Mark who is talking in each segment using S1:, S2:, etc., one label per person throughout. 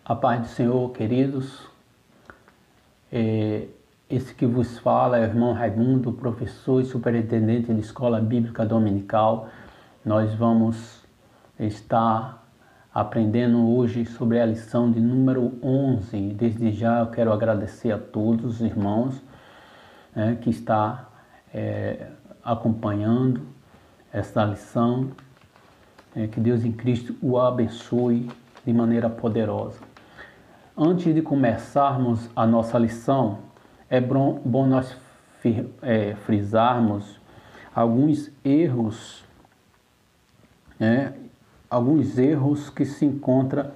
S1: A paz do Senhor, queridos. Esse que vos fala é o irmão Raimundo, professor e superintendente de Escola Bíblica Dominical. Nós vamos estar aprendendo hoje sobre a lição de número 11. Desde já eu quero agradecer a todos os irmãos que estão acompanhando esta lição. Que Deus em Cristo o abençoe de maneira poderosa. Antes de começarmos a nossa lição, é bom nós frisarmos alguns erros, que se encontram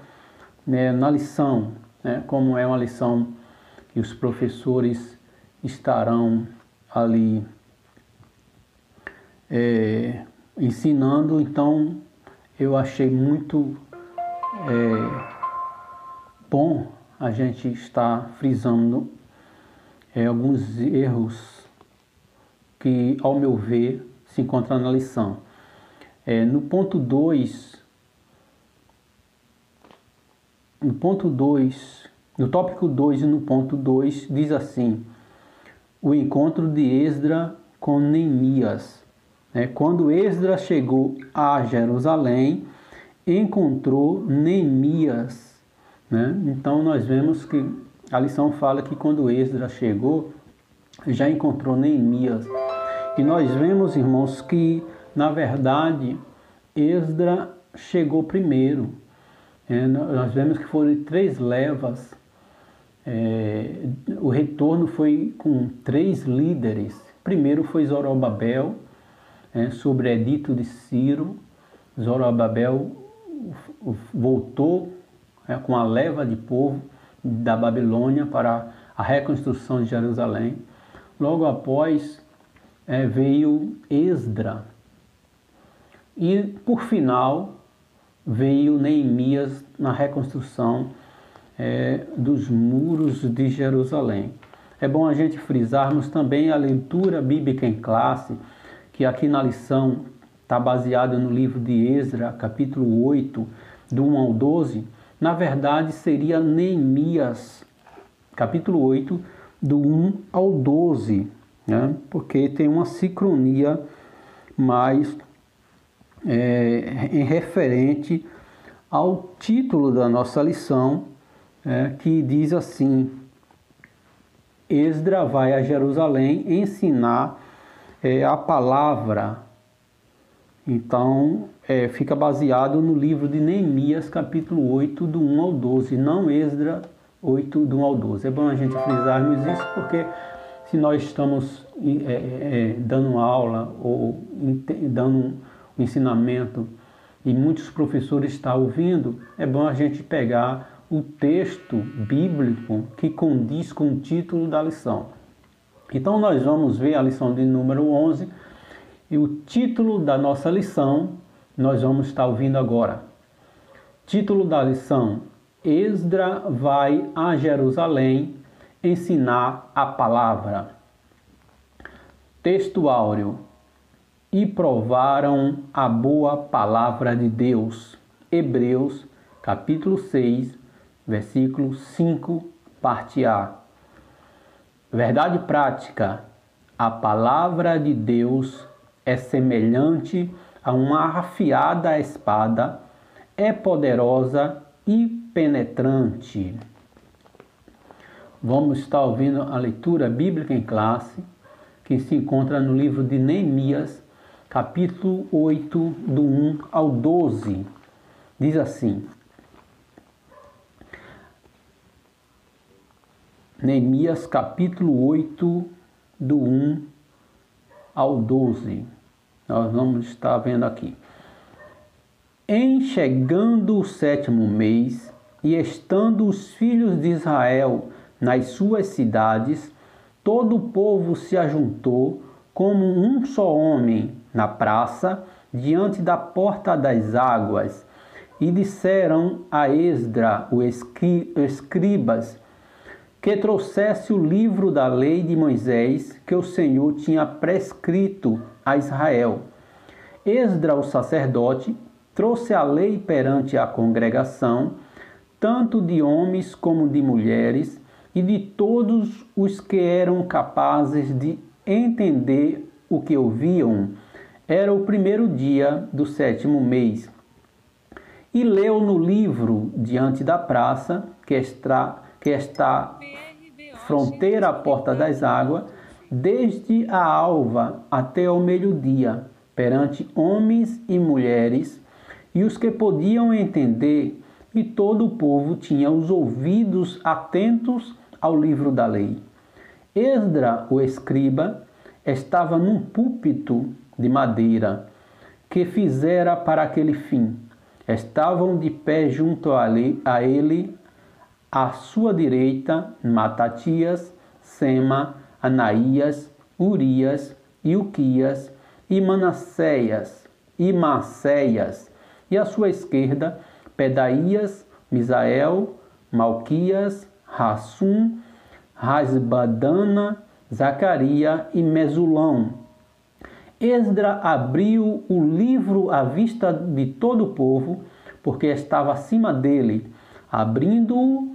S1: na lição, como é uma lição que os professores estarão ali ensinando. Então eu achei muito bom a gente estar frisando alguns erros que, ao meu ver, se encontram na lição. No tópico 2 e no ponto 2 diz assim: o encontro de Esdras com Neemias. Quando Esdras chegou a Jerusalém, encontrou Neemias. Então nós vemos que a lição fala que quando Esdras chegou, já encontrou Neemias. E nós vemos, irmãos, que na verdade Esdras chegou primeiro. Nós vemos que foram 3 levas. O retorno foi com 3 líderes. Primeiro foi Zorobabel, sobre o edito de Ciro. Zorobabel voltou com a leva de povo da Babilônia para a reconstrução de Jerusalém. Logo após veio Esdras. E por final veio Neemias na reconstrução dos muros de Jerusalém. É bom a gente frisarmos também a leitura bíblica em classe, que aqui na lição está baseada no livro de Esdras, capítulo 8, do 1 ao 12. Na verdade, seria Neemias, capítulo 8, do 1 ao 12, porque tem uma sincronia mais em referente ao título da nossa lição, que diz assim: Esdras vai a Jerusalém ensinar a palavra. Então, fica baseado no livro de Neemias, capítulo 8, do 1 ao 12, não Esdras 8, do 1 ao 12. É bom a gente frisarmos isso, porque se nós estamos dando aula ou dando um ensinamento e muitos professores estão ouvindo, é bom a gente pegar o texto bíblico que condiz com o título da lição. Então, nós vamos ver a lição de número 11. E o título da nossa lição, nós vamos estar ouvindo agora. Título da lição: Esdras vai a Jerusalém ensinar a palavra. Texto áureo: e provaram a boa palavra de Deus. Hebreus, capítulo 6, versículo 5, parte A. Verdade prática: a palavra de Deus é semelhante a uma afiada espada, é poderosa e penetrante. Vamos estar ouvindo a leitura bíblica em classe, que se encontra no livro de Neemias, capítulo 8, do 1 ao 12. Diz assim: Neemias, capítulo 8, do 1 ao 12. Nós vamos estar vendo aqui. Em chegando o 7º mês, e estando os filhos de Israel nas suas cidades, todo o povo se ajuntou como um só homem na praça, diante da porta das águas, e disseram a Esdras, o escribas, que trouxesse o livro da lei de Moisés, que o Senhor tinha prescrito a Israel. Esdras, o sacerdote, trouxe a lei perante a congregação, tanto de homens como de mulheres, e de todos os que eram capazes de entender o que ouviam. Era o primeiro dia do 7º mês. E leu no livro diante da praça, que está fronteira à porta das águas, desde a alva até ao meio-dia, perante homens e mulheres, e os que podiam entender, e todo o povo tinha os ouvidos atentos ao livro da lei. Esdra, o escriba, estava num púlpito de madeira, que fizera para aquele fim. Estavam de pé junto a ele, à sua direita, Matatias, Sema, Anaías, Urias, Ilquias e Manasseias e Maceias, e à sua esquerda, Pedaías, Misael, Malquias, Rassum, Rasbadana, Zacaria e Mesulão. Esdra abriu o livro à vista de todo o povo, porque estava acima dele. Abrindo-o,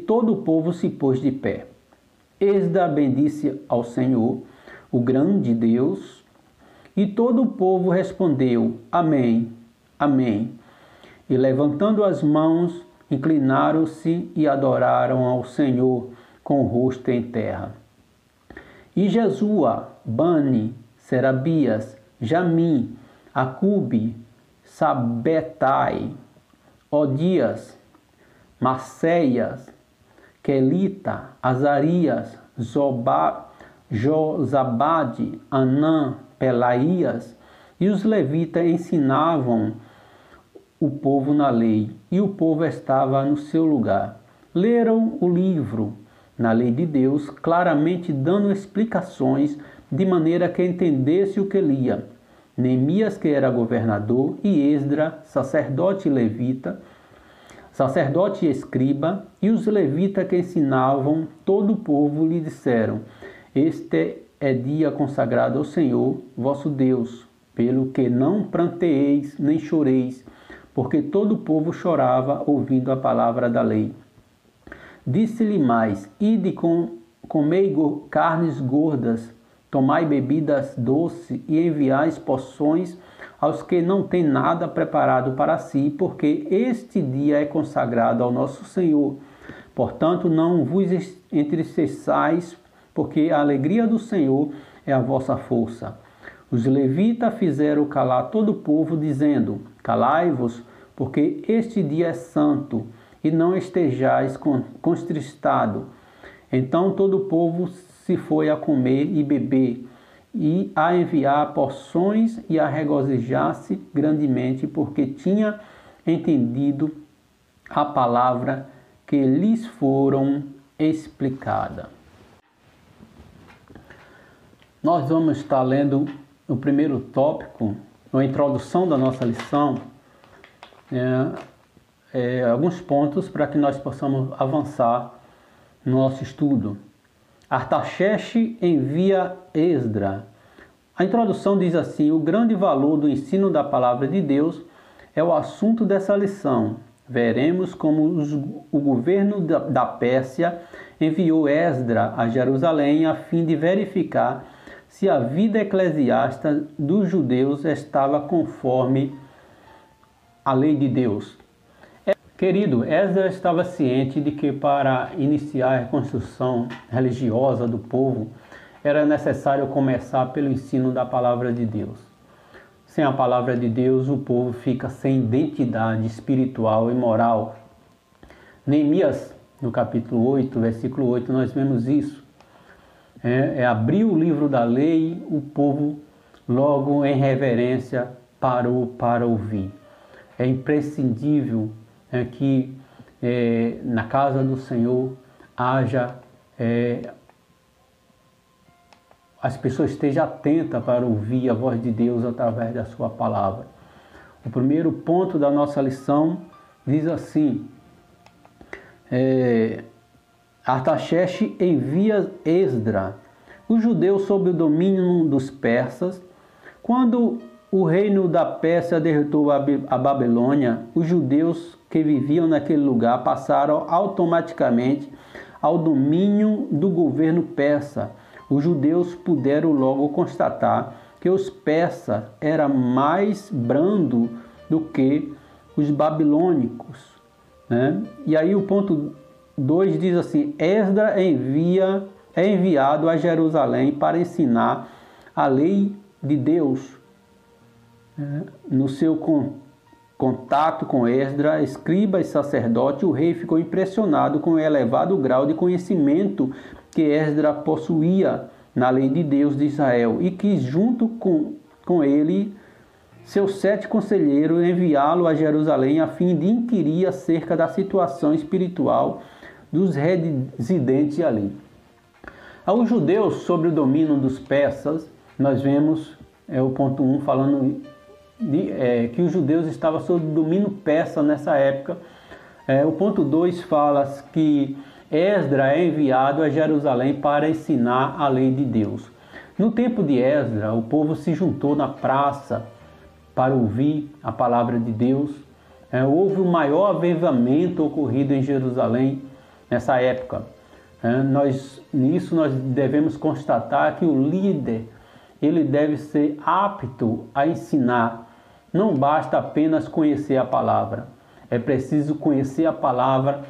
S1: todo o povo se pôs de pé. Esdra bendisse ao Senhor, o grande Deus, e todo o povo respondeu: Amém, Amém. E levantando as mãos, inclinaram-se e adoraram ao Senhor com o rosto em terra. E Jesua, Bani, Serabias, Jamim, Acube, Sabetai, Odias, Maceias, Quelita, Azarias, Josabade, Anã, Pelaías, e os levitas ensinavam o povo na lei, e o povo estava no seu lugar. Leram o livro na lei de Deus, claramente dando explicações de maneira que entendesse o que lia. Neemias, que era governador, e Esdra, sacerdote e escriba, e os levitas que ensinavam todo o povo lhe disseram: Este é dia consagrado ao Senhor, vosso Deus, pelo que não pranteeis nem choreis, porque todo o povo chorava ouvindo a palavra da lei. Disse-lhe mais: Ide, comei carnes gordas, tomai bebidas doces e enviais porções aos que não têm nada preparado para si, porque este dia é consagrado ao nosso Senhor. Portanto, não vos entristeçais, porque a alegria do Senhor é a vossa força. Os levitas fizeram calar todo o povo, dizendo: Calai-vos, porque este dia é santo, e não estejais contristado. Então todo o povo se foi a comer e beber, e a enviar porções e a regozijar-se grandemente, porque tinha entendido a palavra que lhes foram explicada. Nós vamos estar lendo o primeiro tópico, na introdução da nossa lição, alguns pontos para que nós possamos avançar no nosso estudo. Artaxerxes envia Esdra. A introdução diz assim: o grande valor do ensino da palavra de Deus é o assunto dessa lição. Veremos como o governo da Pérsia enviou Esdra a Jerusalém a fim de verificar se a vida eclesiástica dos judeus estava conforme a lei de Deus. Querido, Esdra estava ciente de que para iniciar a reconstrução religiosa do povo era necessário começar pelo ensino da palavra de Deus. Sem a palavra de Deus, o povo fica sem identidade espiritual e moral. Neemias, no capítulo 8, versículo 8, nós vemos isso. Abrir o livro da lei, o povo logo em reverência parou para ouvir. É imprescindível que na casa do Senhor haja, as pessoas estejam atentas para ouvir a voz de Deus através da sua palavra. O primeiro ponto da nossa lição diz assim: Artaxerxes envia Esdra. Os judeus sob o domínio dos persas. Quando o reino da Pérsia derrotou a Babilônia, os judeus que viviam naquele lugar passaram automaticamente ao domínio do governo persa. Os judeus puderam logo constatar que os persas eram mais brandos do que os babilônicos, né? E aí o ponto 2 diz assim: Esdras é enviado a Jerusalém para ensinar a lei de Deus. No seu contato com Esdras, escriba e sacerdote, o rei ficou impressionado com o elevado grau de conhecimento que Esdras possuía na lei de Deus de Israel e quis, junto com ele, seus 7 conselheiros, enviá-lo a Jerusalém a fim de inquirir acerca da situação espiritual dos residentes ali. Aos judeus, sobre o domínio dos persas, nós vemos o ponto 1 falando que os judeus estavam sob o domínio persa nessa época. O ponto 2 fala que Esdras é enviado a Jerusalém para ensinar a lei de Deus. No tempo de Esdras, o povo se juntou na praça para ouvir a palavra de Deus. Houve o maior avivamento ocorrido em Jerusalém nessa época. Nisso nós devemos constatar que o líder ele deve ser apto a ensinar. Não basta apenas conhecer a palavra. É preciso conhecer a palavra,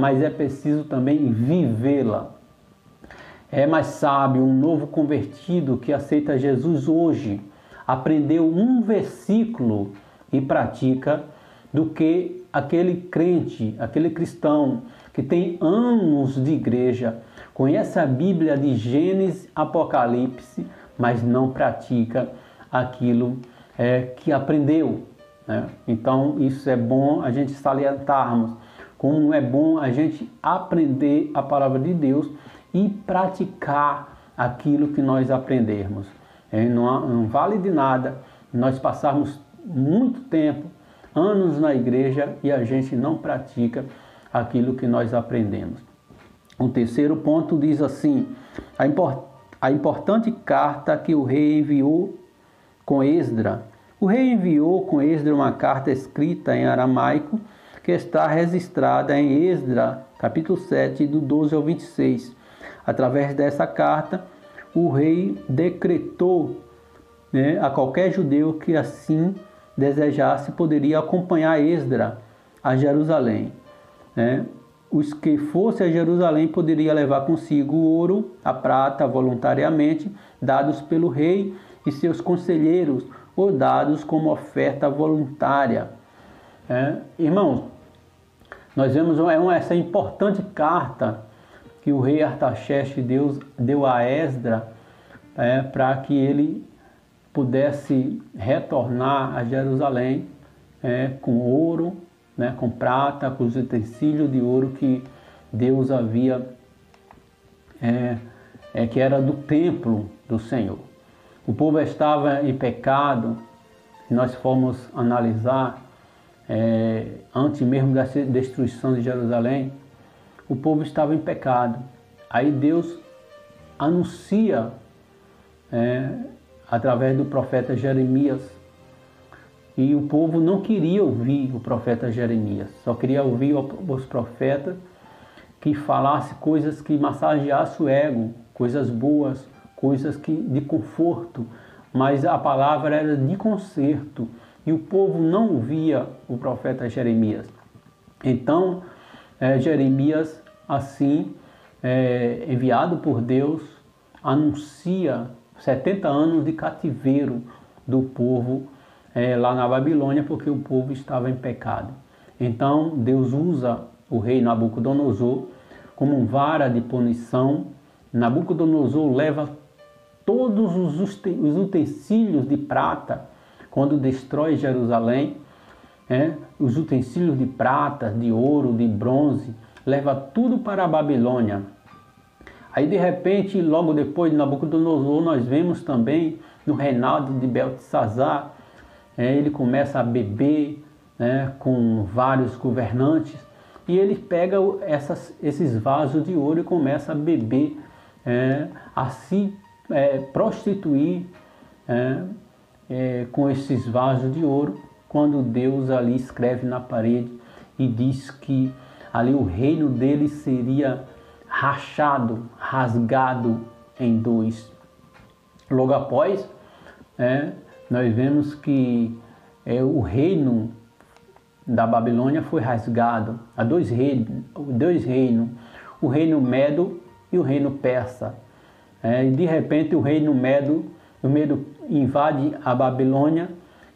S1: mas é preciso também vivê-la. É mais sábio um novo convertido que aceita Jesus hoje, aprendeu um versículo e pratica, do que aquele crente, aquele cristão que tem anos de igreja, conhece a Bíblia de Gênesis, Apocalipse, mas não pratica aquilo que aprendeu, né? Então isso é bom a gente salientarmos, como é bom a gente aprender a palavra de Deus e praticar aquilo que nós aprendermos. Não vale de nada nós passarmos muito tempo, anos na igreja e a gente não pratica aquilo que nós aprendemos. O terceiro ponto diz assim: a importante carta que o rei enviou com Esdras. O rei enviou com Esdras uma carta escrita em aramaico que está registrada em Esdras, capítulo 7, do 12 ao 26. Através dessa carta, o rei decretou, a qualquer judeu que assim desejasse poderia acompanhar Esdras a Jerusalém. Os que fossem a Jerusalém poderiam levar consigo o ouro, a prata voluntariamente, dados pelo rei e seus conselheiros, ou dados como oferta voluntária. Irmãos, nós vemos essa importante carta que o rei Artaxerxes deu a Esdras para que ele pudesse retornar a Jerusalém com ouro, com prata, com os utensílios de ouro que Deus havia, que era do templo do Senhor. O povo estava em pecado. Se nós formos analisar, antes mesmo da destruição de Jerusalém, o povo estava em pecado. Aí Deus anuncia, através do profeta Jeremias, e o povo não queria ouvir o profeta Jeremias, só queria ouvir os profetas que falassem coisas que massageassem o ego, coisas boas, coisas de conforto, mas a palavra era de conserto, e o povo não ouvia o profeta Jeremias. Então, Jeremias, assim, enviado por Deus, anuncia 70 anos de cativeiro do povo lá na Babilônia, porque o povo estava em pecado. Então, Deus usa o rei Nabucodonosor como um vara de punição. Nabucodonosor leva todos os utensílios de prata, quando destrói Jerusalém, os utensílios de prata, de ouro, de bronze, leva tudo para a Babilônia. Aí de repente, logo depois de Nabucodonosor, nós vemos também no reinado de Beltesazar, ele começa a beber com vários governantes, e ele pega esses vasos de ouro e começa a beber, a se prostituir com esses vasos de ouro, quando Deus ali escreve na parede e diz que ali o reino dele seria rachado, rasgado em dois. Logo após, nós vemos que o reino da Babilônia foi rasgado. Há dois reinos, o reino Medo e o reino Persa. E de repente o reino Medo invade a Babilônia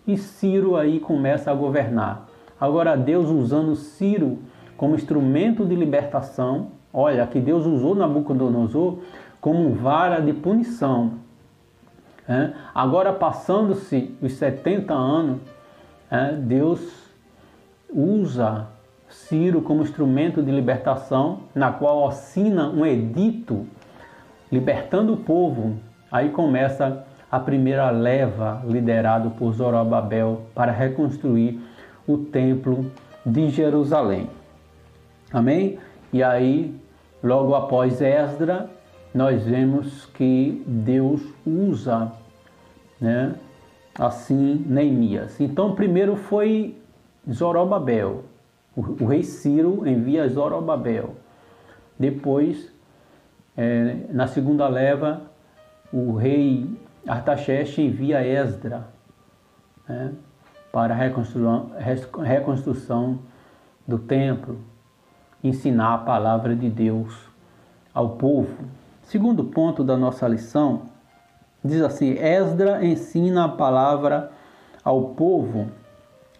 S1: e Ciro aí começa a governar. Agora Deus usando Ciro como instrumento de libertação. Olha, que Deus usou Nabucodonosor como vara de punição. Agora, passando-se os 70 anos, Deus usa Ciro como instrumento de libertação, na qual assina um edito libertando o povo. Aí começa a primeira leva, liderado por Zorobabel, para reconstruir o templo de Jerusalém. Amém? E aí, logo após Esdra, nós vemos que Deus usa, assim, Neemias. Então, primeiro foi Zorobabel. O rei Ciro envia Zorobabel. Depois, na segunda leva, o rei Artaxerxes envia Esdra, para a reconstrução do templo, ensinar a palavra de Deus ao povo. Segundo ponto da nossa lição, diz assim: Esdra ensina a palavra ao povo.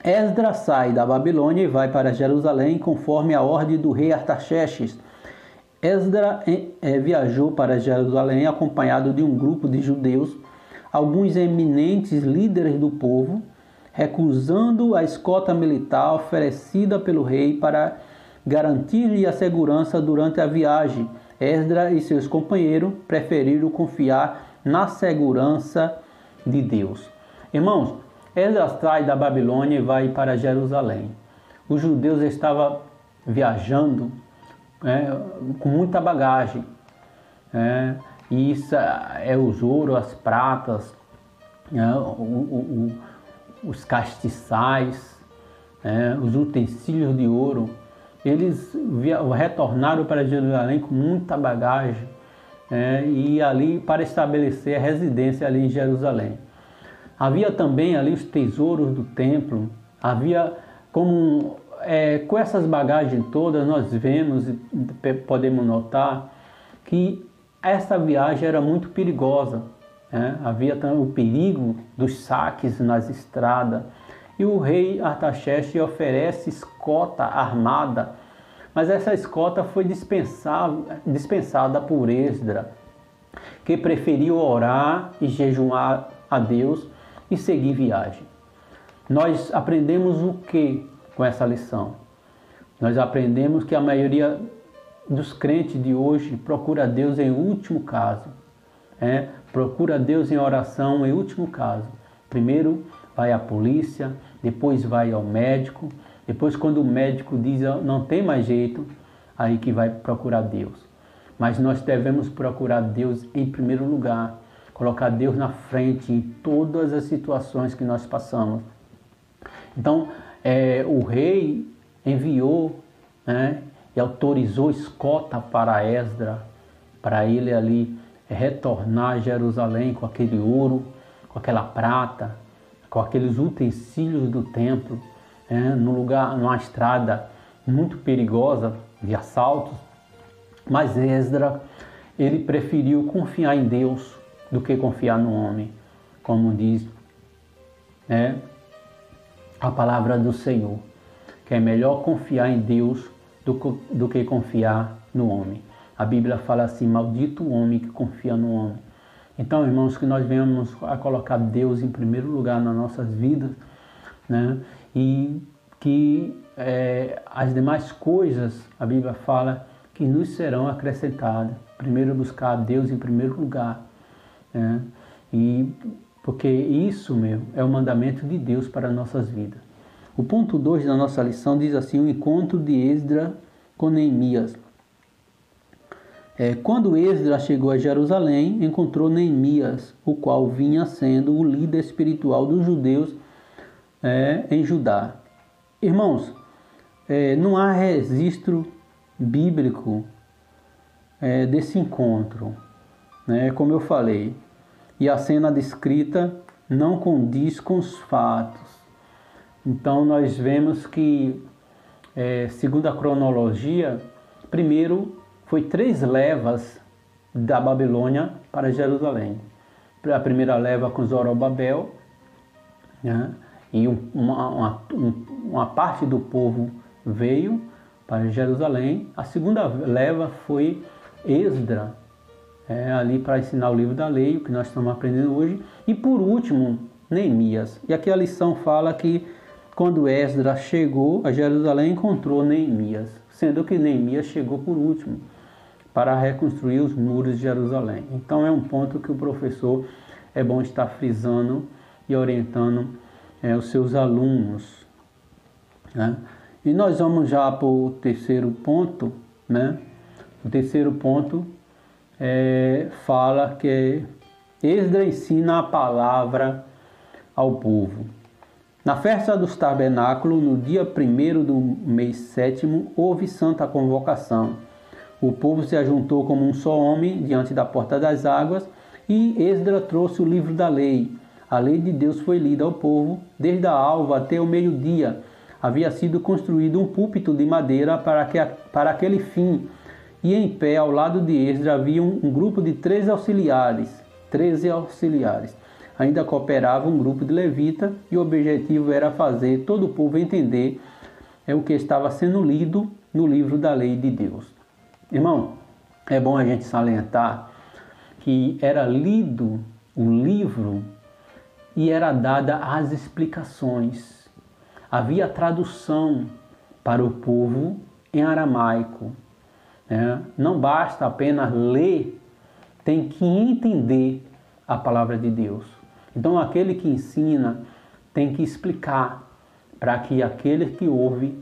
S1: Esdra sai da Babilônia e vai para Jerusalém conforme a ordem do rei Artaxerxes. Esdra viajou para Jerusalém acompanhado de um grupo de judeus, alguns eminentes líderes do povo, recusando a escolta militar oferecida pelo rei para garantir-lhe a segurança durante a viagem. Esdra e seus companheiros preferiram confiar na segurança de Deus. Irmãos, Esdra sai da Babilônia e vai para Jerusalém. Os judeus estavam viajando com muita bagagem. E isso é os ouros, as pratas, os castiçais, os utensílios de ouro. Eles retornaram para Jerusalém com muita bagagem e ali para estabelecer a residência ali em Jerusalém. Havia também ali os tesouros do templo. Havia com essas bagagens todas nós vemos e podemos notar que essa viagem era muito perigosa. Havia também o perigo dos saques nas estradas. E o rei Artaxerxes oferece escolta armada, mas essa escolta foi dispensada por Esdra, que preferiu orar e jejuar a Deus e seguir viagem. Nós aprendemos o que com essa lição? Nós aprendemos que a maioria dos crentes de hoje procura Deus em último caso. Procura Deus em oração em último caso. Primeiro vai à polícia, depois vai ao médico, depois quando o médico diz não tem mais jeito, aí que vai procurar Deus. Mas nós devemos procurar Deus em primeiro lugar, colocar Deus na frente em todas as situações que nós passamos. Então, o rei enviou e autorizou escolta para Esdra, para ele ali retornar a Jerusalém com aquele ouro, com aquela prata, com aqueles utensílios do templo, numa estrada muito perigosa de assaltos. Mas Esdra, ele preferiu confiar em Deus do que confiar no homem, como diz a palavra do Senhor, que é melhor confiar em Deus do que confiar no homem. A Bíblia fala assim: maldito o homem que confia no homem. Então, irmãos, que nós venhamos a colocar Deus em primeiro lugar nas nossas vidas, e que as demais coisas, a Bíblia fala, que nos serão acrescentadas. Primeiro buscar Deus em primeiro lugar, e porque isso, é o mandamento de Deus para as nossas vidas. O ponto 2 da nossa lição diz assim: o encontro de Esdra com Neemias. Quando Esdra chegou a Jerusalém, encontrou Neemias, o qual vinha sendo o líder espiritual dos judeus em Judá. Irmãos, não há registro bíblico desse encontro, né? Como eu falei, e a cena descrita não condiz com os fatos. Então nós vemos que, segundo a cronologia, primeiro foi 3 levas da Babilônia para Jerusalém. A primeira leva com Zorobabel, né? E uma parte do povo veio para Jerusalém. A segunda leva foi Esdra, ali para ensinar o livro da lei, o que nós estamos aprendendo hoje. E por último, Neemias. E aqui a lição fala que quando Esdras chegou a Jerusalém, encontrou Neemias, sendo que Neemias chegou por último para reconstruir os muros de Jerusalém. Então é um ponto que o professor é bom estar frisando e orientando os seus alunos, né? E nós vamos já para o terceiro ponto, né? O terceiro ponto fala que Esdras ensina a palavra ao povo. Na festa dos tabernáculos, no dia 1º do mês 7º, houve santa convocação. O povo se ajuntou como um só homem diante da porta das águas, e Esdras trouxe o livro da lei. A lei de Deus foi lida ao povo, desde a alva até o meio-dia. Havia sido construído um púlpito de madeira para aquele fim, e em pé ao lado de Esdras havia um grupo de 13 auxiliares. Ainda cooperava um grupo de levitas, e o objetivo era fazer todo o povo entender o que estava sendo lido no livro da lei de Deus. Irmão, é bom a gente salientar que era lido o livro e era dada as explicações. Havia tradução para o povo em aramaico, né? Não basta apenas ler, tem que entender a palavra de Deus. Então aquele que ensina tem que explicar para que aquele que ouve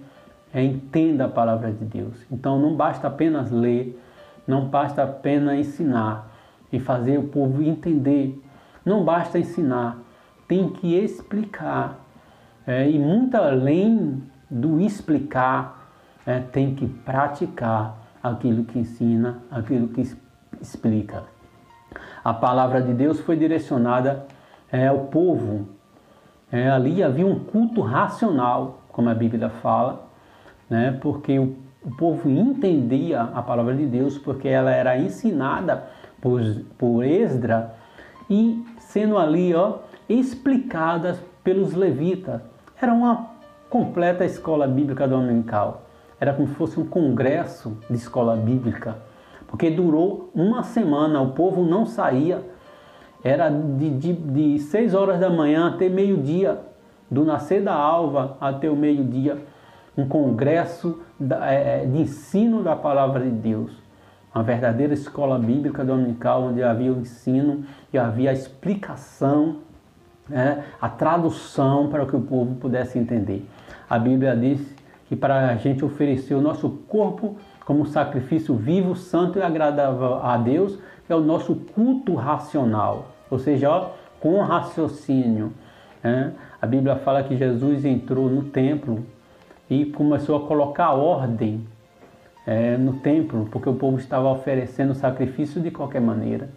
S1: entenda a palavra de Deus. Então não basta apenas ler, não basta apenas ensinar e fazer o povo entender. Não basta ensinar, tem que explicar. E muito além do explicar, tem que praticar aquilo que ensina, aquilo que explica. A palavra de Deus foi direcionada ao povo. Ali havia um culto racional, como a Bíblia fala, né? Porque o povo entendia a palavra de Deus, porque ela era ensinada por Esdras e sendo ali explicada pelos levitas. Era uma completa escola bíblica dominical. Era como se fosse um congresso de escola bíblica, porque durou uma semana, o povo não saía. Era de 6 horas da manhã até meio-dia, do nascer da alva até o meio-dia, um congresso de ensino da palavra de Deus. Uma verdadeira escola bíblica dominical, onde havia o ensino e havia a explicação, a tradução para que o povo pudesse entender. A Bíblia diz que para a gente oferecer o nosso corpo como sacrifício vivo, santo e agradável a Deus, é o nosso culto racional, ou seja, com raciocínio. A Bíblia fala que Jesus entrou no templo e começou a colocar ordem no templo, porque o povo estava oferecendo sacrifício de qualquer maneira.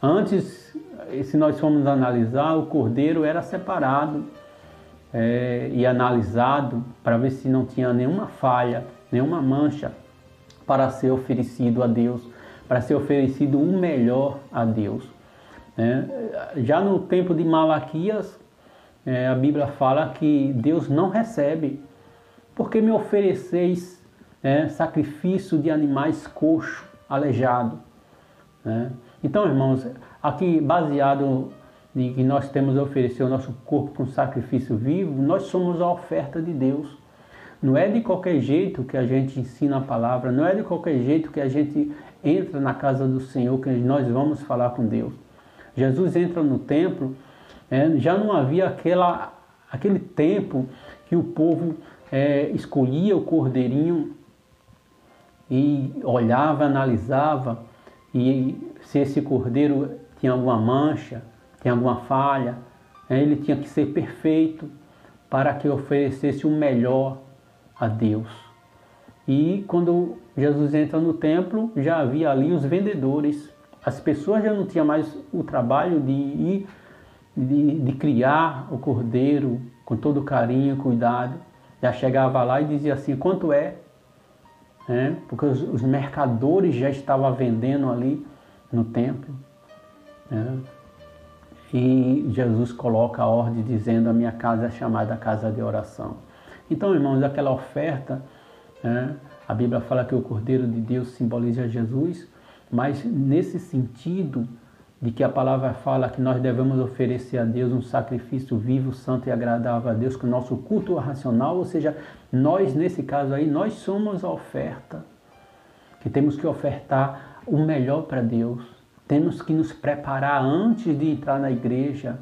S1: Antes, se nós formos analisar, o cordeiro era separado e analisado para ver se não tinha nenhuma falha, nenhuma mancha, para ser oferecido a Deus, para ser oferecido o melhor a Deus. Já no tempo de Malaquias, a Bíblia fala que Deus não recebe, porque me ofereceis sacrifício de animais coxo, aleijado. Então, irmãos, aqui baseado em que nós temos a oferecer o nosso corpo com sacrifício vivo, nós somos a oferta de Deus. Não é de qualquer jeito que a gente ensina a palavra, não é de qualquer jeito que a gente entra na casa do Senhor, que nós vamos falar com Deus. Jesus entra no templo, já não havia aquele tempo que o povo escolhia o cordeirinho e olhava, analisava, e se esse cordeiro tinha alguma mancha, tinha alguma falha, ele tinha que ser perfeito para que oferecesse o melhor a Deus. E quando Jesus entra no templo, já havia ali os vendedores. As pessoas já não tinham mais o trabalho de ir, de criar o cordeiro com todo carinho, cuidado. Já chegava lá e dizia assim, quanto é? Porque os mercadores já estavam vendendo ali no templo. E Jesus coloca a ordem dizendo, a minha casa é chamada casa de oração. Então, irmãos, aquela oferta, a Bíblia fala que o Cordeiro de Deus simboliza Jesus, mas nesse sentido de que a palavra fala que nós devemos oferecer a Deus um sacrifício vivo, santo e agradável a Deus, com o nosso culto racional, ou seja, nós, nesse caso aí, nós somos a oferta, que temos que ofertar o melhor para Deus. Temos que nos preparar antes de entrar na igreja,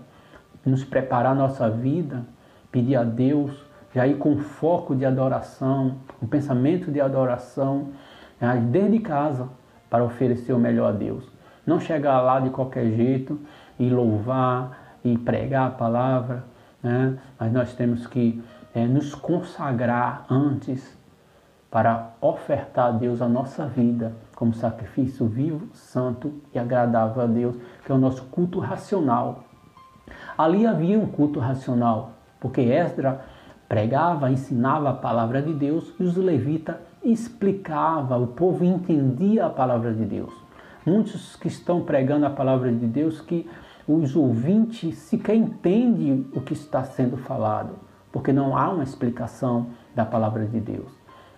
S1: nos preparar a nossa vida, pedir a Deus, já ir com foco de adoração, um pensamento de adoração, desde casa, para oferecer o melhor a Deus. Não chegar lá de qualquer jeito e louvar e pregar a palavra, mas nós temos que nos consagrar antes para ofertar a Deus a nossa vida como sacrifício vivo, santo e agradável a Deus, que é o nosso culto racional. Ali havia um culto racional, porque Esdras pregava, ensinava a palavra de Deus e os levitas explicavam, o povo entendia a palavra de Deus. Muitos que estão pregando a palavra de Deus, que os ouvintes sequer entendem o que está sendo falado, porque não há uma explicação da palavra de Deus.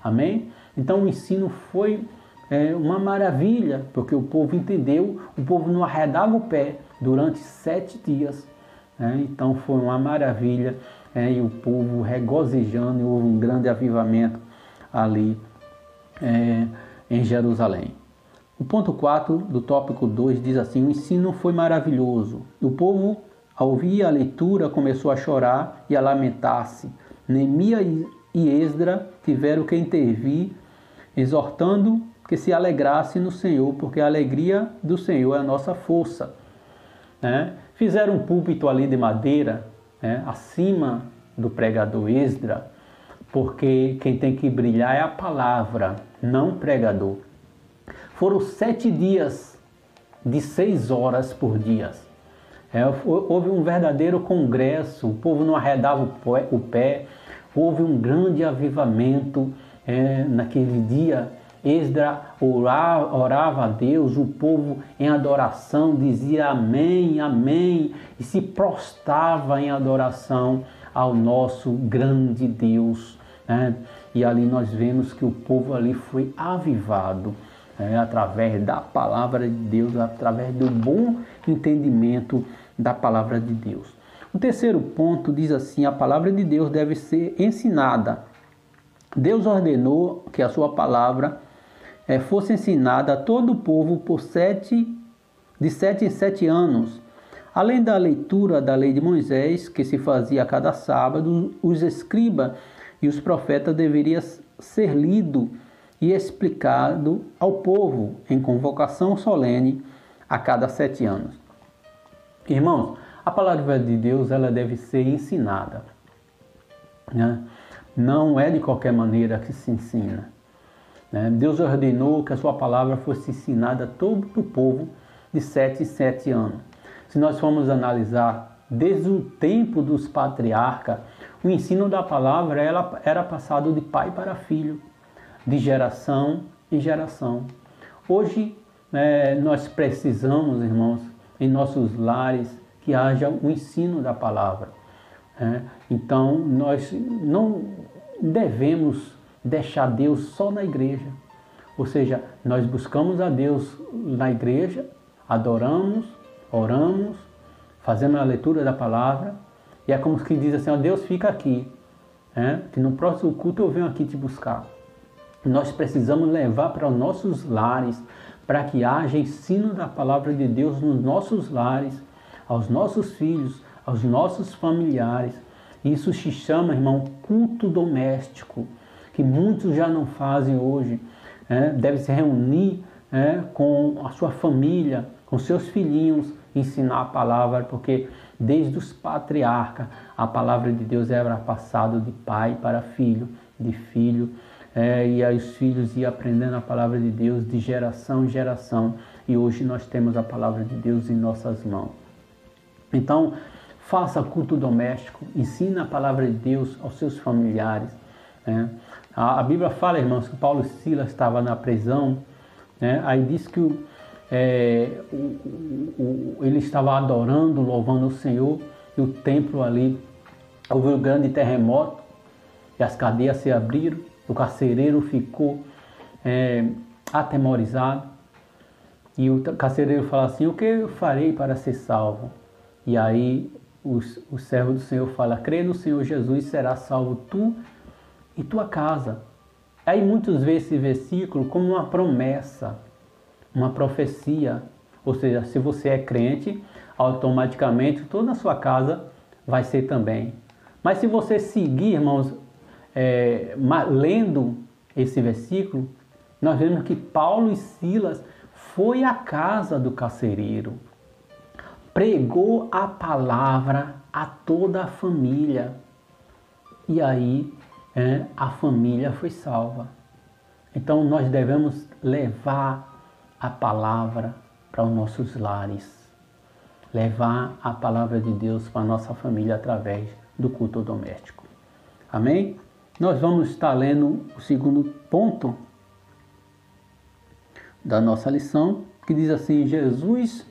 S1: Amém? Então o ensino foi uma maravilha, porque o povo entendeu, o povo não arredava o pé durante 7 dias. Então foi uma maravilha, e o povo regozijando, e houve um grande avivamento ali em Jerusalém. O ponto 4 do tópico 2 diz assim, o ensino foi maravilhoso. O povo, ao ouvir a leitura, começou a chorar e a lamentar-se. Neemias e Esdras tiveram que intervir, exortando que se alegrasse no Senhor, porque a alegria do Senhor é a nossa força. Fizeram um púlpito ali de madeira, acima do pregador Esdras, porque quem tem que brilhar é a palavra, não o pregador. Foram 7 dias de 6 horas por dia. Houve um verdadeiro congresso, o povo não arredava o pé, houve um grande avivamento naquele dia. Esdras orava a Deus, o povo em adoração dizia amém, amém, e se prostrava em adoração ao nosso grande Deus. E ali nós vemos que o povo ali foi avivado, através da palavra de Deus, através do bom entendimento da palavra de Deus. O terceiro ponto diz assim, a palavra de Deus deve ser ensinada. Deus ordenou que a sua palavra fosse ensinada a todo o povo de 7 em 7 anos. Além da leitura da lei de Moisés, que se fazia a cada sábado, os escribas e os profetas deveriam ser lidos e explicado ao povo em convocação solene a cada 7 anos. Irmãos, a palavra de Deus ela deve ser ensinada. Não é de qualquer maneira que se ensina. Deus ordenou que a sua palavra fosse ensinada a todo o povo de 7 em 7 anos. Se nós formos analisar, desde o tempo dos patriarcas, o ensino da palavra era passado de pai para filho, de geração em geração. Hoje, nós precisamos, irmãos, em nossos lares, que haja o ensino da palavra. Então, nós não devemos deixar Deus só na igreja. Ou seja, nós buscamos a Deus na igreja, adoramos, oramos, fazemos a leitura da palavra, e é como que diz assim, Deus fica aqui, que no próximo culto eu venho aqui te buscar. Nós precisamos levar para os nossos lares, para que haja ensino da palavra de Deus nos nossos lares, aos nossos filhos, aos nossos familiares. Isso se chama, irmão, culto doméstico, que muitos já não fazem hoje. Deve se reunir com a sua família, com seus filhinhos, ensinar a palavra, porque desde os patriarcas a palavra de Deus era passada de pai para filho, de filho, e aí os filhos iam aprendendo a palavra de Deus de geração em geração, e hoje nós temos a palavra de Deus em nossas mãos. Então, faça culto doméstico, ensina a palavra de Deus aos seus familiares. Né? A Bíblia fala, irmãos, que Paulo e Silas estavam na prisão, né? Aí diz que ele estava adorando, louvando o Senhor, e o templo ali, houve um grande terremoto, e as cadeias se abriram, o carcereiro ficou atemorizado, e o carcereiro falou assim: o que eu farei para ser salvo? E aí o servo do Senhor fala: crê no Senhor Jesus, será salvo tu e tua casa. Aí muitos veem esse versículo como uma promessa, uma profecia, ou seja, se você é crente, automaticamente toda a sua casa vai ser também. Mas se você seguir, irmãos, lendo esse versículo, nós vemos que Paulo e Silas foi à casa do carcereiro, pregou a palavra a toda a família, e aí a família foi salva. Então nós devemos levar a palavra para os nossos lares, levar a palavra de Deus para a nossa família através do culto doméstico. Amém? Nós vamos estar lendo o segundo ponto da nossa lição, que diz assim: Jesus,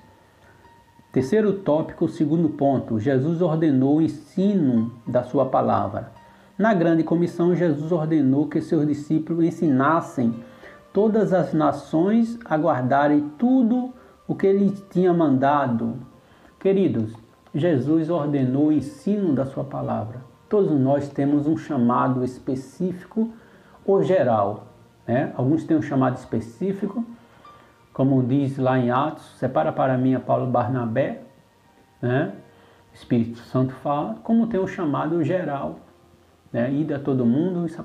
S1: terceiro tópico, segundo ponto, Jesus ordenou o ensino da sua palavra. Na grande comissão, Jesus ordenou que seus discípulos ensinassem todas as nações a guardarem tudo o que ele tinha mandado. Queridos, Jesus ordenou o ensino da sua palavra. Todos nós temos um chamado específico ou geral, né? Alguns têm um chamado específico, como diz lá em Atos: separa para mim a Paulo e Barnabé, né? O Espírito Santo fala. Como tem um chamado geral, né? Ida a todo mundo, isso é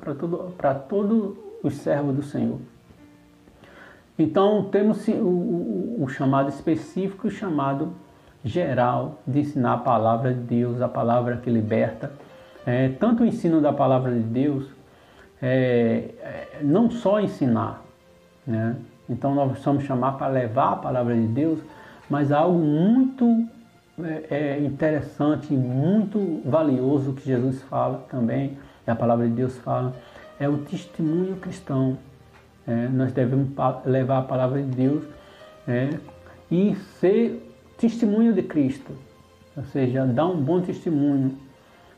S1: para todos os servos do Senhor. Então temos o chamado específico e o chamado geral de ensinar a palavra de Deus, a palavra que liberta. Tanto o ensino da palavra de Deus, não só ensinar, né? Então nós somos chamados para levar a palavra de Deus, mas algo muito interessante, muito valioso que Jesus fala também, e a palavra de Deus fala, é o testemunho cristão. Nós devemos levar a palavra de Deus e ser testemunho de Cristo, ou seja, dar um bom testemunho.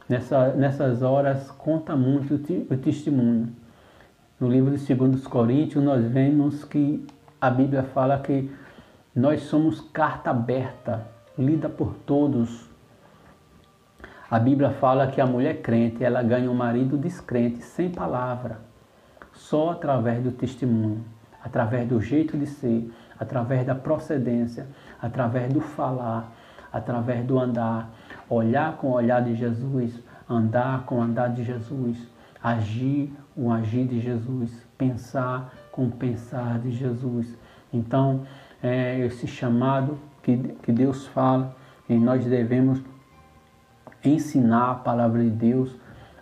S1: Nessas horas conta muito o testemunho. No livro de 2 Coríntios nós vemos que a Bíblia fala que nós somos carta aberta, lida por todos. A Bíblia fala que a mulher crente, ela ganha um marido descrente, sem palavra, só através do testemunho, através do jeito de ser, através da procedência, através do falar, através do andar, olhar com o olhar de Jesus, andar com o andar de Jesus, agir com o agir de Jesus, pensar com o pensar de Jesus. Então, esse chamado que Deus fala, e nós devemos ensinar a palavra de Deus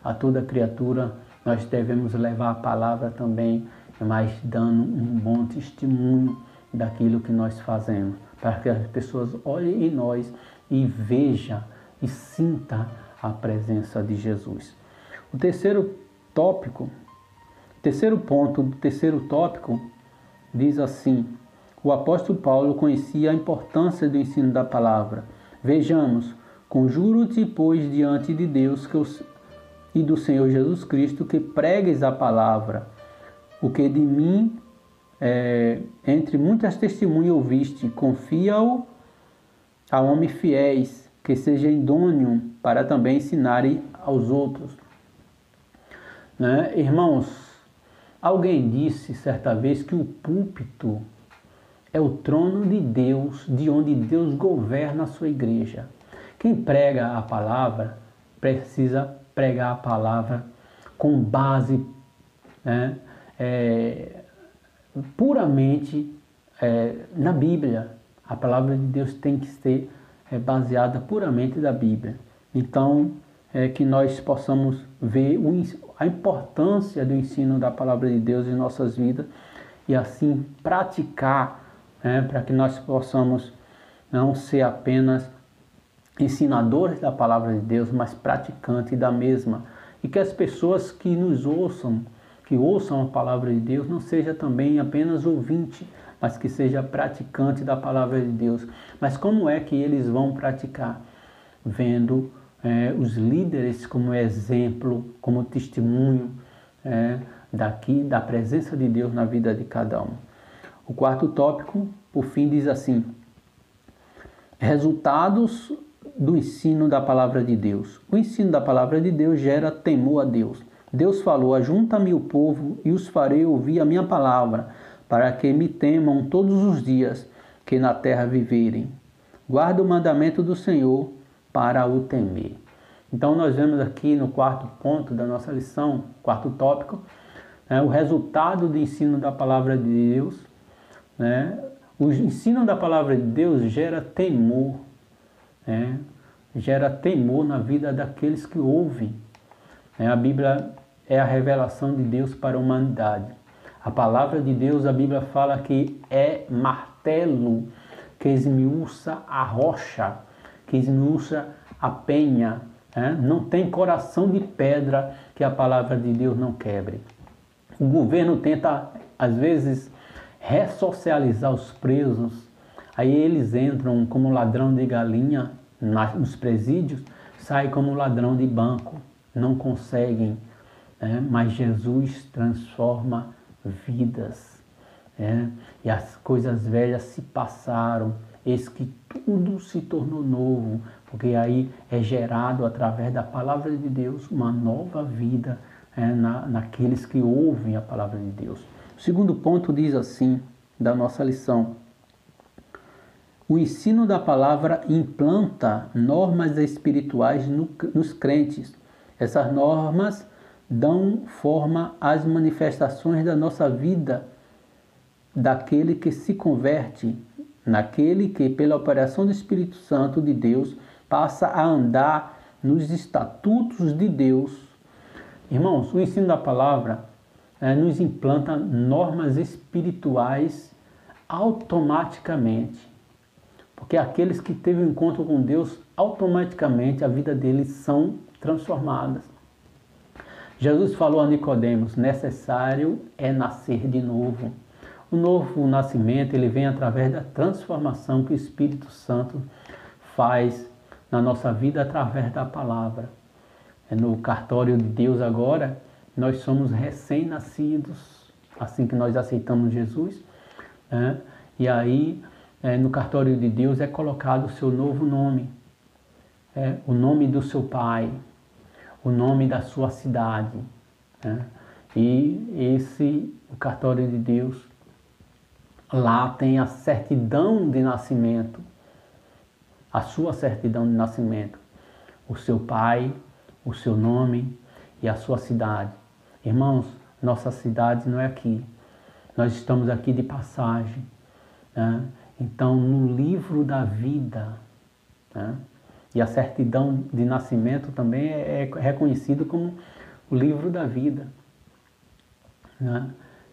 S1: a toda criatura. Nós devemos levar a palavra também, mas dando um bom testemunho daquilo que nós fazemos, para que as pessoas olhem em nós e vejam e sintam a presença de Jesus. O terceiro ponto do terceiro tópico diz assim: o apóstolo Paulo conhecia a importância do ensino da palavra. Vejamos: conjuro-te, pois, diante de Deus e do Senhor Jesus Cristo, que pregues a palavra, o que de mim, entre muitas testemunhas ouviste, confia-o a homens fiéis, que seja idôneo para também ensinarem aos outros. Né? Irmãos, alguém disse certa vez que o púlpito é o trono de Deus, de onde Deus governa a sua igreja. Quem prega a palavra precisa pregar a palavra com base, né, puramente na Bíblia. A palavra de Deus tem que ser baseada puramente na Bíblia. Então, que nós possamos ver a importância do ensino da palavra de Deus em nossas vidas e assim praticar, para que nós possamos não ser apenas ensinadores da palavra de Deus, mas praticantes da mesma. E que as pessoas que nos ouçam, que ouçam a palavra de Deus, não seja também apenas ouvinte, mas que seja praticante da palavra de Deus. Mas como é que eles vão praticar? Vendo os líderes como exemplo, como testemunho da presença de Deus na vida de cada um. O quarto tópico, por fim, diz assim: resultados do ensino da palavra de Deus. O ensino da palavra de Deus gera temor a Deus. Deus falou: ajunta-me o povo e os farei ouvir a minha palavra, para que me temam todos os dias que na terra viverem. Guarda o mandamento do Senhor para o temer. Então nós vemos aqui no quarto ponto da nossa lição, quarto tópico, o resultado do ensino da palavra de Deus. O ensino da palavra de Deus gera temor, gera temor na vida daqueles que ouvem. A Bíblia é a revelação de Deus para a humanidade. A palavra de Deus, a Bíblia fala que é martelo que esmiuça a rocha, que esmiuça a penha. Não tem coração de pedra que a palavra de Deus não quebre. O governo tenta, às vezes, ressocializar os presos. Aí eles entram como ladrão de galinha nos presídios, saem como ladrão de banco. Não conseguem, mas Jesus transforma vidas. E as coisas velhas se passaram, eis que tudo se tornou novo, porque aí é gerado através da palavra de Deus uma nova vida naqueles que ouvem a palavra de Deus. O segundo ponto diz assim, da nossa lição: o ensino da palavra implanta normas espirituais nos crentes. Essas normas dão forma às manifestações da nossa vida, daquele que se converte, naquele que, pela operação do Espírito Santo de Deus, passa a andar nos estatutos de Deus. Irmãos, o ensino da palavra nos implanta normas espirituais automaticamente. Porque aqueles que teve um encontro com Deus, automaticamente a vida deles são transformadas. Jesus falou a Nicodemos: necessário é nascer de novo. O novo nascimento, ele vem através da transformação que o Espírito Santo faz na nossa vida através da palavra. No cartório de Deus agora, nós somos recém-nascidos, assim que nós aceitamos Jesus. E aí, no cartório de Deus é colocado o seu novo nome, o nome do seu pai, o nome da sua cidade. E o cartório de Deus, lá tem a certidão de nascimento, a sua certidão de nascimento, o seu pai, o seu nome e a sua cidade. Irmãos, nossa cidade não é aqui, nós estamos aqui de passagem. Então, no livro da vida, e a certidão de nascimento também é reconhecido como o livro da vida.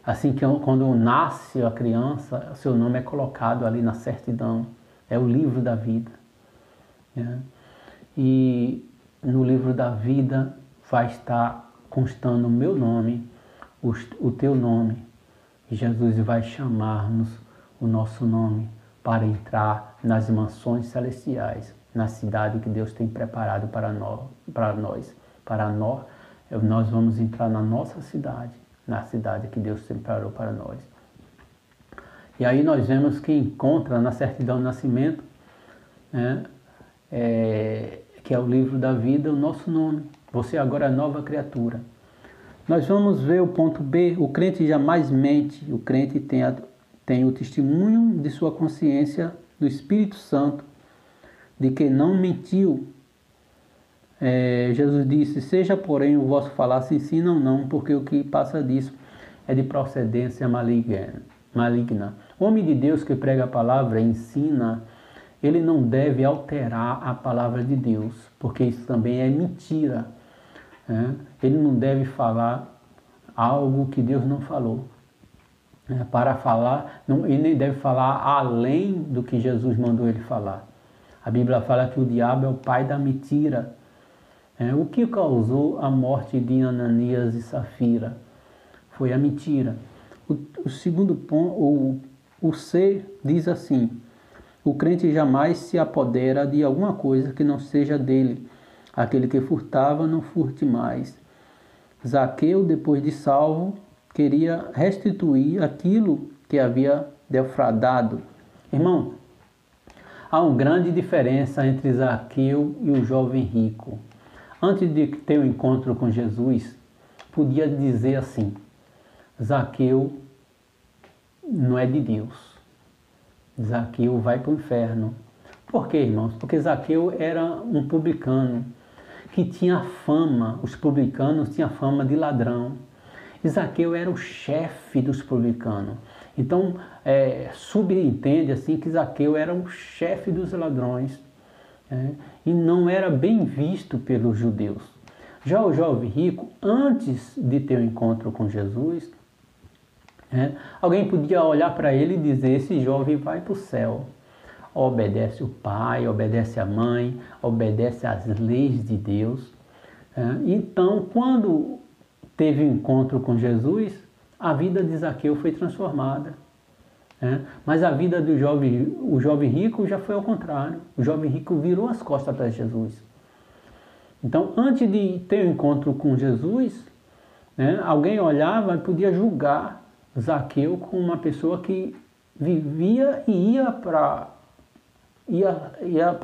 S1: Assim que quando nasce a criança, seu nome é colocado ali na certidão, é o livro da vida. E no livro da vida vai estar constando o meu nome, o teu nome. E Jesus vai chamar-nos o nosso nome para entrar nas mansões celestiais, na cidade que Deus tem preparado para nós. Nós vamos entrar na nossa cidade, na cidade que Deus preparou para nós. E aí nós vemos que encontra na certidão de nascimento, que é o livro da vida, o nosso nome. Você agora é nova criatura. Nós vamos ver o ponto B. O crente jamais mente. O crente tem o testemunho de sua consciência do Espírito Santo, de que não mentiu. Jesus disse: seja porém o vosso falar se ensinam não, porque o que passa disso é de procedência maligna. O homem de Deus que prega a palavra ensina ele não deve alterar a palavra de Deus, porque isso também é mentira. Né? Ele não deve falar algo que Deus não falou. Para falar, ele nem deve falar além do que Jesus mandou ele falar. A Bíblia fala que o diabo é o pai da mentira. O que causou a morte de Ananias e Safira? Foi a mentira. O segundo ponto, o C diz assim: o crente jamais se apodera de alguma coisa que não seja dele. Aquele que furtava, não furte mais. Zaqueu, depois de salvo, queria restituir aquilo que havia defraudado. Irmão, há uma grande diferença entre Zaqueu e o jovem rico. Antes de ter o encontro com Jesus, podia dizer assim: Zaqueu não é de Deus. Zaqueu vai para o inferno. Por quê, irmãos? Porque Zaqueu era um publicano que tinha fama, os publicanos tinham fama de ladrão. E Zaqueu era o chefe dos publicanos. Então, subentende assim que Zaqueu era o chefe dos ladrões. E não era bem visto pelos judeus. Já o jovem rico, antes de ter o encontro com Jesus, alguém podia olhar para ele e dizer: esse jovem vai para o céu. Obedece o pai, obedece a mãe, obedece às leis de Deus. Então, quando teve um encontro com Jesus, a vida de Zaqueu foi transformada. Mas a vida do jovem rico já foi ao contrário. O jovem rico virou as costas para Jesus. Então, antes de ter um encontro com Jesus, alguém olhava e podia julgar Zaqueu como uma pessoa que vivia e ia para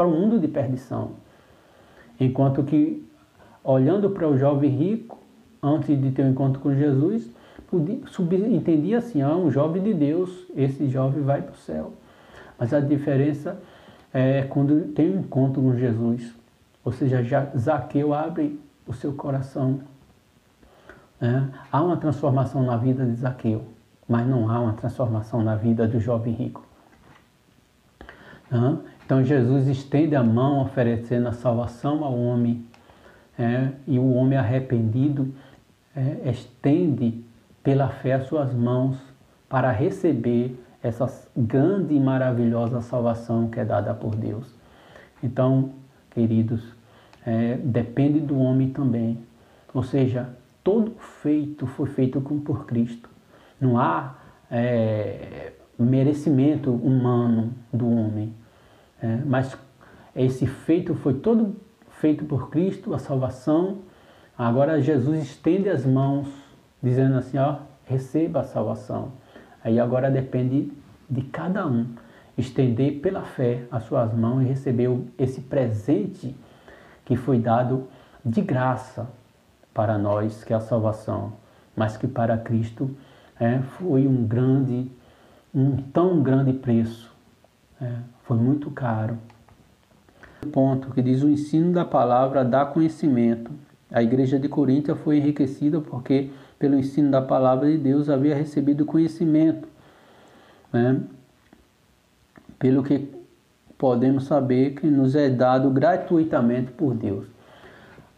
S1: o mundo de perdição. Enquanto que, olhando para o jovem rico, antes de ter um encontro com Jesus, entendia assim: um jovem de Deus, esse jovem vai para o céu. Mas a diferença é quando tem um encontro com Jesus. Ou seja, Zaqueu abre o seu coração. Há uma transformação na vida de Zaqueu, mas não há uma transformação na vida do jovem rico. Então Jesus estende a mão oferecendo a salvação ao homem, e o homem arrependido estende pela fé as suas mãos para receber essa grande e maravilhosa salvação que é dada por Deus. Então, queridos, depende do homem também. Ou seja, todo feito foi feito por Cristo. Não há merecimento humano do homem. Mas esse feito foi todo feito por Cristo, a salvação. Agora Jesus estende as mãos, dizendo assim: receba a salvação. Aí agora depende de cada um estender pela fé as suas mãos e receber esse presente que foi dado de graça para nós, que é a salvação, mas que para Cristo foi um tão grande preço. Foi muito caro. O ponto que diz: o ensino da palavra dá conhecimento. A igreja de Corinto foi enriquecida porque, pelo ensino da palavra de Deus, havia recebido conhecimento. Pelo que podemos saber que nos é dado gratuitamente por Deus.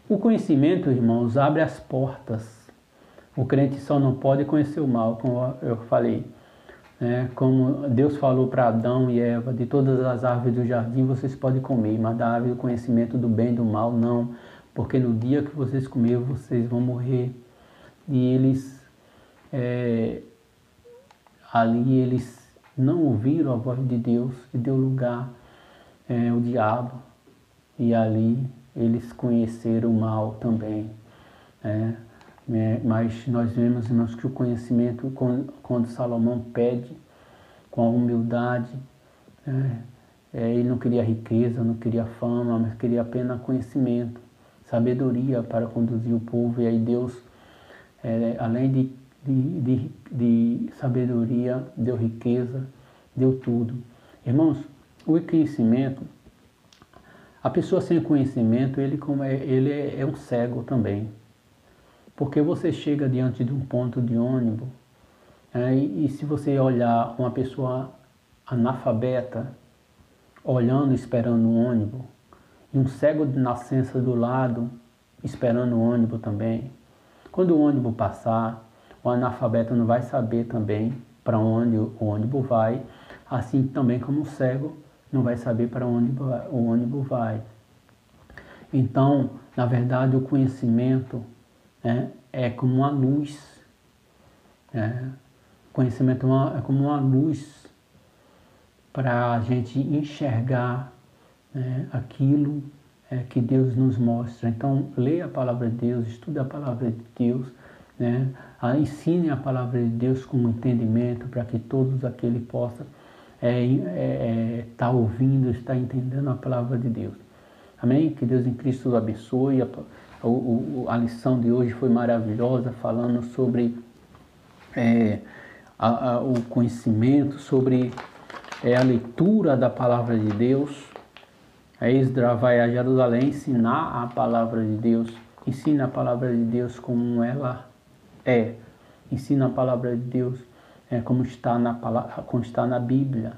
S1: O conhecimento, irmãos, abre as portas. O crente só não pode conhecer o mal, como eu falei. Como Deus falou para Adão e Eva: de todas as árvores do jardim vocês podem comer, mas da árvore do conhecimento do bem e do mal não, porque no dia que vocês comerem vocês vão morrer. E ali eles não ouviram a voz de Deus e deu lugar o diabo, e ali eles conheceram o mal também. Mas nós vemos, irmãos, que o conhecimento, quando Salomão pede com a humildade, ele não queria riqueza, não queria fama, mas queria apenas conhecimento, sabedoria para conduzir o povo. E aí Deus, além de sabedoria, deu riqueza, deu tudo. Irmãos, o conhecimento, a pessoa sem conhecimento, ele é um cego também. Porque você chega diante de um ponto de ônibus, e se você olhar uma pessoa analfabeta, olhando, esperando o ônibus, e um cego de nascença do lado, esperando o ônibus também. Quando o ônibus passar, o analfabeto não vai saber também para onde o ônibus vai, assim também como o cego não vai saber para onde o ônibus vai. Então, na verdade, o conhecimento, né, é como uma luz. Né? O conhecimento é como uma luz para a gente enxergar, né, aquilo que Deus nos mostra. Então, leia a palavra de Deus, estude a palavra de Deus, né? Ensine a palavra de Deus com entendimento, para que todos aqueles possam estar ouvindo, estar entendendo a palavra de Deus. Amém? Que Deus em Cristo os abençoe. A lição de hoje foi maravilhosa, falando sobre o conhecimento, sobre a leitura da palavra de Deus. A Esdra vai a Jerusalém ensinar a palavra de Deus. Ensina a palavra de Deus como ela é. Ensina a palavra de Deus como está na Bíblia.